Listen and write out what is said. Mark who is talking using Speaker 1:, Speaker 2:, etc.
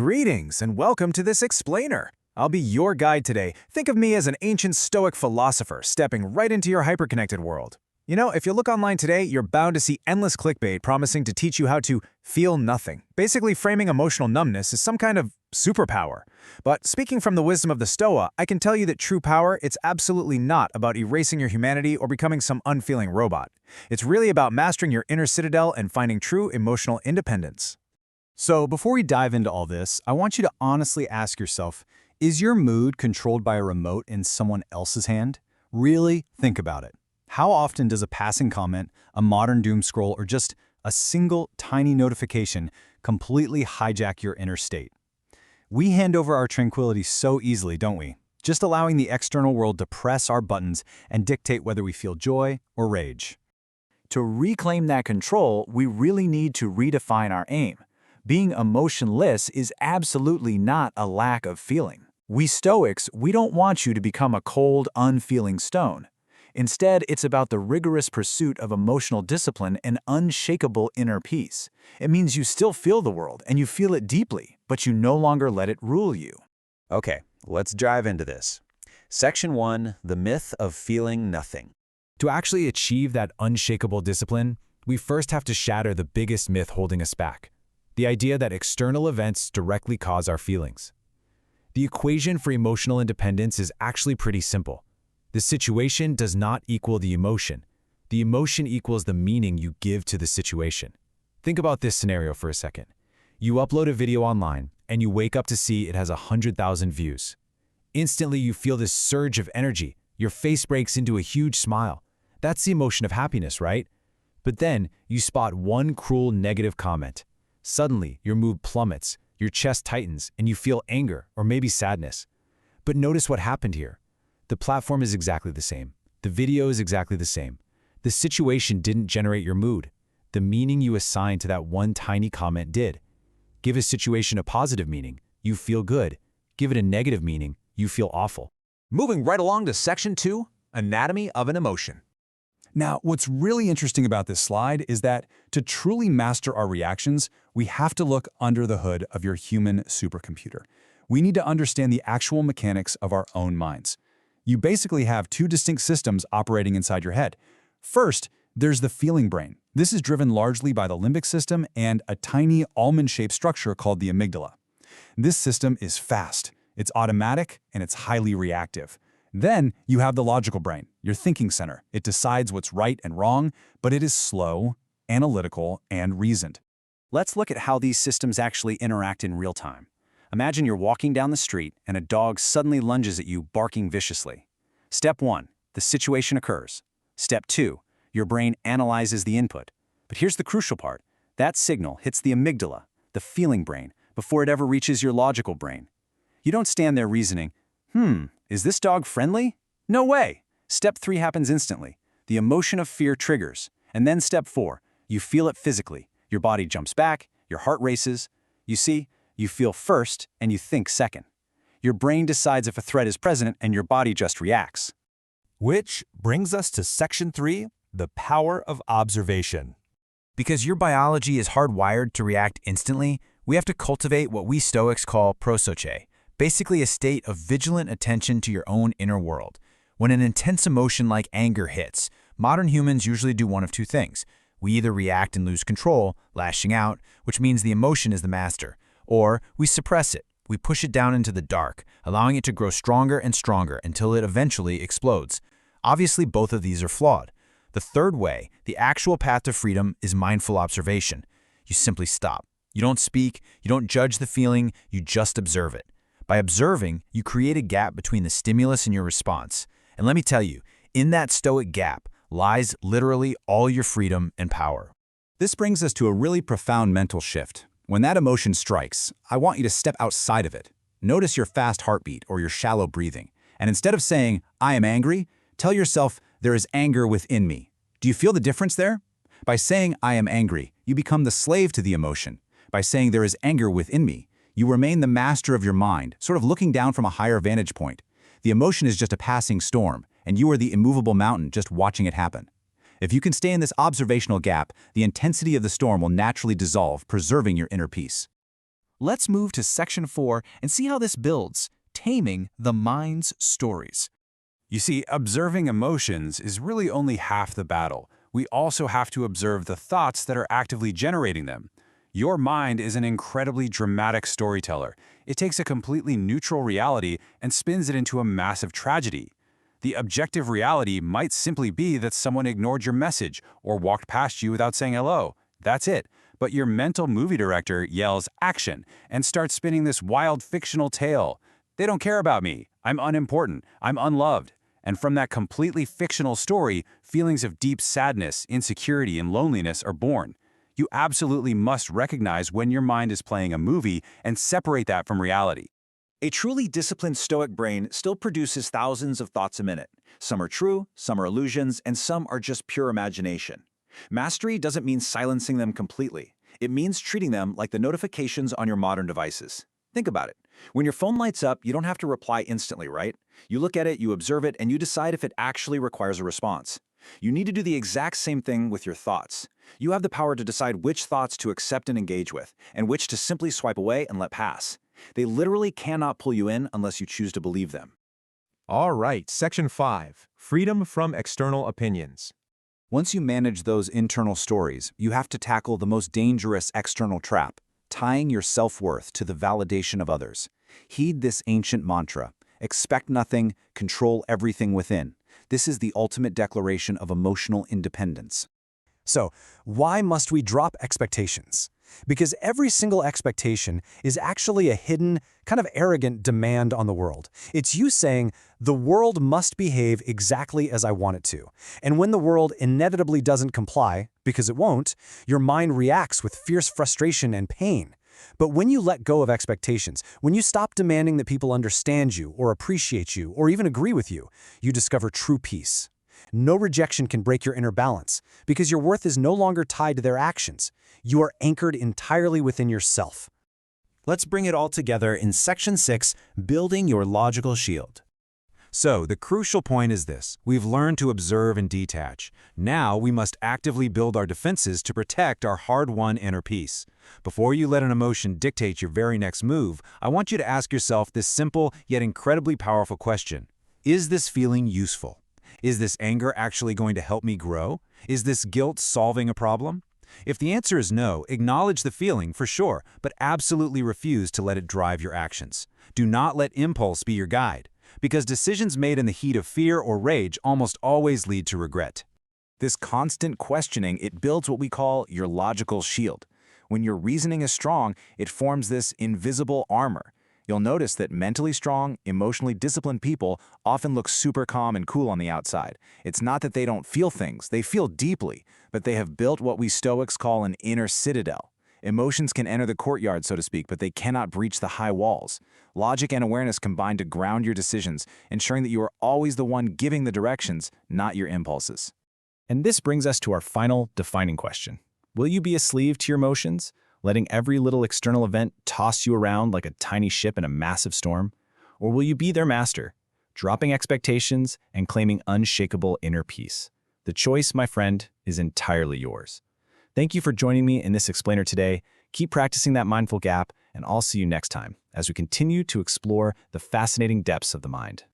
Speaker 1: Greetings and welcome to this explainer. I'll be your guide today. Think of me as an ancient Stoic philosopher stepping right into your hyperconnected world. You know, if you look online today, you're bound to see endless clickbait promising to teach you how to feel nothing, basically framing emotional numbness as some kind of superpower. But speaking from the wisdom of the Stoa, I can tell you that true power, it's absolutely not about erasing your humanity or becoming some unfeeling robot. It's really about mastering your inner citadel and finding true emotional independence.
Speaker 2: So before we dive into all this, I want you to honestly ask yourself, is your mood controlled by a remote in someone else's hand? Really think about it. How often does a passing comment, a modern doom scroll, or just a single tiny notification completely hijack your inner state? We hand over our tranquility so easily, don't we? Just allowing the external world to press our buttons and dictate whether we feel joy or rage.
Speaker 3: To reclaim that control, we really need to redefine our aim. Being emotionless is absolutely not a lack of feeling. We Stoics, we don't want you to become a cold, unfeeling stone. Instead, it's about the rigorous pursuit of emotional discipline and unshakable inner peace. It means you still feel the world and you feel it deeply, but you no longer let it rule you.
Speaker 4: Okay, let's dive into this. Section 1, the myth of feeling nothing.
Speaker 1: To actually achieve that unshakable discipline, we first have to shatter the biggest myth holding us back. The idea that external events directly cause our feelings. The equation for emotional independence is actually pretty simple. The situation does not equal the emotion. The emotion equals the meaning you give to the situation. Think about this scenario for a second. You upload a video online, and you wake up to see it has 100,000 views. Instantly, you feel this surge of energy. Your face breaks into a huge smile. That's the emotion of happiness, right? But then, you spot one cruel negative comment. Suddenly, your mood plummets, your chest tightens, and you feel anger or maybe sadness. But notice what happened here. The platform is exactly the same. The video is exactly the same. The situation didn't generate your mood. The meaning you assigned to that one tiny comment did. Give a situation a positive meaning, you feel good. Give it a negative meaning, you feel awful.
Speaker 5: Moving right along to Section 2, Anatomy of an Emotion.
Speaker 2: Now, what's really interesting about this slide is that to truly master our reactions, we have to look under the hood of your human supercomputer. We need to understand the actual mechanics of our own minds. You basically have two distinct systems operating inside your head. First, there's the feeling brain. This is driven largely by the limbic system and a tiny almond-shaped structure called the amygdala. This system is fast, it's automatic, and it's highly reactive. Then you have the logical brain, your thinking center. It decides what's right and wrong, but it is slow, analytical, and reasoned. Let's look at how these systems actually interact in real time. Imagine you're walking down the street and a dog suddenly lunges at you, barking viciously. Step 1, the situation occurs. Step 2, your brain analyzes the input. But here's the crucial part. That signal hits the amygdala, the feeling brain, before it ever reaches your logical brain. You don't stand there reasoning, is this dog friendly? No way! Step 3 happens instantly. The emotion of fear triggers. And then step 4, you feel it physically. Your body jumps back, your heart races. You see, you feel first and you think second. Your brain decides if a threat is present and your body just reacts.
Speaker 6: Which brings us to Section 3, the power of observation.
Speaker 3: Because your biology is hardwired to react instantly, we have to cultivate what we Stoics call prosoche, basically a state of vigilant attention to your own inner world. When an intense emotion like anger hits, modern humans usually do one of two things. We either react and lose control, lashing out, which means the emotion is the master, or we suppress it. We push it down into the dark, allowing it to grow stronger and stronger until it eventually explodes. Obviously, both of these are flawed. The third way, the actual path to freedom, is mindful observation. You simply stop. You don't speak, you don't judge the feeling, you just observe it. By observing, you create a gap between the stimulus and your response. And let me tell you, in that Stoic gap lies literally all your freedom and power.
Speaker 2: This brings us to a really profound mental shift. When that emotion strikes, I want you to step outside of it. Notice your fast heartbeat or your shallow breathing. And instead of saying, I am angry, tell yourself, there is anger within me. Do you feel the difference there? By saying, I am angry, you become the slave to the emotion. By saying there is anger within me, you remain the master of your mind, sort of looking down from a higher vantage point. The emotion is just a passing storm, and you are the immovable mountain just watching it happen. If you can stay in this observational gap, the intensity of the storm will naturally dissolve, preserving your inner peace. Let's move to Section 4 and see how this builds, taming the mind's stories. You see, observing emotions is really only half the battle. We also have to observe the thoughts that are actively generating them. Your mind is an incredibly dramatic storyteller. It takes a completely neutral reality and spins it into a massive tragedy. The objective reality might simply be that someone ignored your message or walked past you without saying hello. That's it. But your mental movie director yells action and starts spinning this wild fictional tale. They don't care about me. I'm unimportant. I'm unloved. And from that completely fictional story, feelings of deep sadness, insecurity, and loneliness are born. You absolutely must recognize when your mind is playing a movie and separate that from reality.
Speaker 5: A truly disciplined Stoic brain still produces thousands of thoughts a minute. Some are true, some are illusions, and some are just pure imagination. Mastery doesn't mean silencing them completely. It means treating them like the notifications on your modern devices. Think about it. When your phone lights up, you don't have to reply instantly, right? You look at it, you observe it, and you decide if it actually requires a response. You need to do the exact same thing with your thoughts. You have the power to decide which thoughts to accept and engage with, and which to simply swipe away and let pass. They literally cannot pull you in unless you choose to believe them.
Speaker 6: All right, Section 5, freedom from external opinions.
Speaker 3: Once you manage those internal stories, you have to tackle the most dangerous external trap, tying your self-worth to the validation of others. Heed this ancient mantra: expect nothing, control everything within. This is the ultimate declaration of emotional independence.
Speaker 2: So, why must we drop expectations? Because every single expectation is actually a hidden, kind of arrogant demand on the world. It's you saying, the world must behave exactly as I want it to. And when the world inevitably doesn't comply, because it won't, your mind reacts with fierce frustration and pain. But when you let go of expectations, when you stop demanding that people understand you or appreciate you or even agree with you, you discover true peace. No rejection can break your inner balance, because your worth is no longer tied to their actions. You are anchored entirely within yourself.
Speaker 1: Let's bring it all together in Section 6, Building Your Logical Shield. So, the crucial point is this: we've learned to observe and detach. Now we must actively build our defenses to protect our hard-won inner peace. Before you let an emotion dictate your very next move, I want you to ask yourself this simple yet incredibly powerful question. Is this feeling useful? Is this anger actually going to help me grow? Is this guilt solving a problem? If the answer is no, acknowledge the feeling for sure, but absolutely refuse to let it drive your actions. Do not let impulse be your guide, because decisions made in the heat of fear or rage almost always lead to regret.
Speaker 3: This constant questioning, it builds what we call your logical shield. When your reasoning is strong, it forms this invisible armor. You'll notice that mentally strong, emotionally disciplined people often look super calm and cool on the outside. It's not that they don't feel things, they feel deeply, but they have built what we Stoics call an inner citadel. Emotions can enter the courtyard, so to speak, but they cannot breach the high walls. Logic and awareness combine to ground your decisions, ensuring that you are always the one giving the directions, not your impulses.
Speaker 1: And this brings us to our final defining question. Will you be a slave to your emotions, letting every little external event toss you around like a tiny ship in a massive storm? Or will you be their master, dropping expectations and claiming unshakable inner peace? The choice, my friend, is entirely yours. Thank you for joining me in this explainer today. Keep practicing that mindful gap, and I'll see you next time as we continue to explore the fascinating depths of the mind.